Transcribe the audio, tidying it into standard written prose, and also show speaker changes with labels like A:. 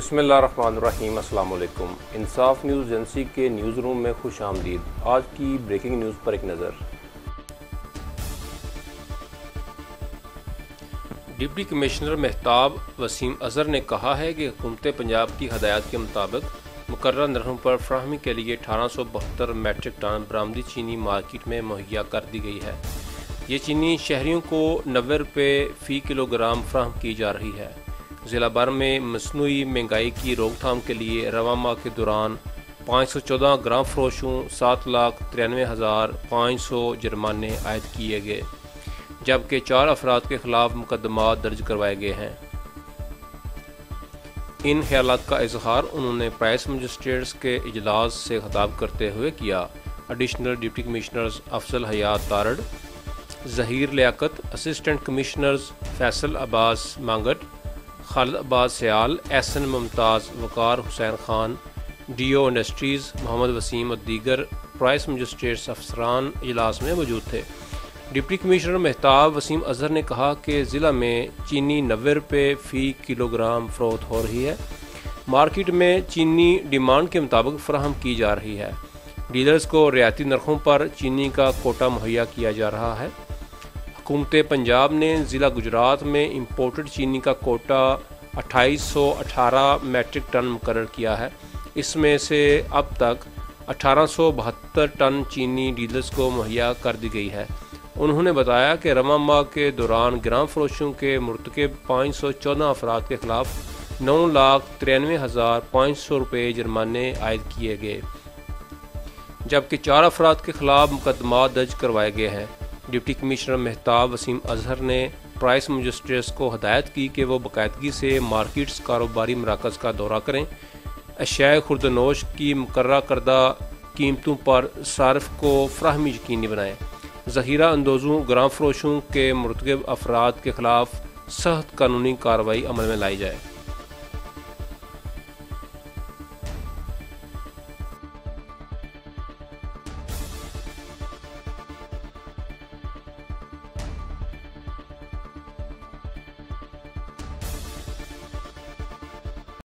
A: بسم اللہ الرحمن الرحیم۔ السلام علیکم۔ انصاف نیوز ایجنسی کے نیوز روم میں خوش آمدید۔ آج کی بریکنگ نیوز پر ایک نظر۔ ڈپٹی کمشنر مہتاب وسیم اظہر نے کہا ہے کہ حکومت پنجاب کی ہدایات کے مطابق مقررہ نرخوں پر فراہمی کے لیے 1872 میٹرک ٹن برآمدی چینی مارکیٹ میں مہیا کر دی گئی ہے۔ یہ چینی شہریوں کو 90 روپے فی کلو گرام فراہم کی جا رہی ہے۔ ضلع بھر میں مصنوعی مہنگائی کی روک تھام کے لیے رواں ماہ کے دوران 514 گرام فروشوں 7,93,500 جرمانے عائد کیے گئے، جبکہ 4 افراد کے خلاف مقدمات درج کروائے گئے ہیں۔ ان خیالات کا اظہار انہوں نے پرائس مجسٹریٹس کے اجلاس سے خطاب کرتے ہوئے کیا۔ ایڈیشنل ڈپٹی کمشنرز افضل حیات تارڑ، ظہیر لیاقت، اسسٹنٹ کمشنرز فیصل عباس مانگٹ، خالد عباس سیال، احسن ممتاز، وقار حسین خان، ڈی او انڈسٹریز محمد وسیم اور دیگر پرائس مجسٹریٹس افسران اجلاس میں موجود تھے۔ ڈپٹی کمشنر مہتاب وسیم اظہر نے کہا کہ ضلع میں چینی 90 روپے فی کلو گرام فروخت ہو رہی ہے۔ مارکیٹ میں چینی ڈیمانڈ کے مطابق فراہم کی جا رہی ہے۔ ڈیلرز کو رعایتی نرخوں پر چینی کا کوٹا مہیا کیا جا رہا ہے۔ حکومت پنجاب نے ضلع گجرات میں امپورٹڈ چینی کا کوٹا 2818 میٹرک ٹن مقرر کیا ہے۔ اس میں سے اب تک 1872 ٹن چینی ڈیلرز کو مہیا کر دی گئی ہے۔ انہوں نے بتایا کہ رواں ماہ کے دوران گرام فروشوں کے مرتکب 514 افراد کے خلاف 9,93,500 روپے جرمانے عائد کیے گئے، جبکہ 4 افراد کے خلاف مقدمات درج کروائے گئے ہیں۔ ڈپٹی کمشنر مہتاب وسیم اظہر نے پرائس مجسٹریٹس کو ہدایت کی کہ وہ باقاعدگی سے مارکیٹس کاروباری مراکز کا دورہ کریں، اشیاء خوردنوش کی مقررہ کردہ قیمتوں پر صارف کو فراہمی یقینی بنائیں۔ ذخیرہ اندوزوں گرام فروشوں کے مرتکب افراد کے خلاف سخت قانونی کارروائی عمل میں لائی جائے۔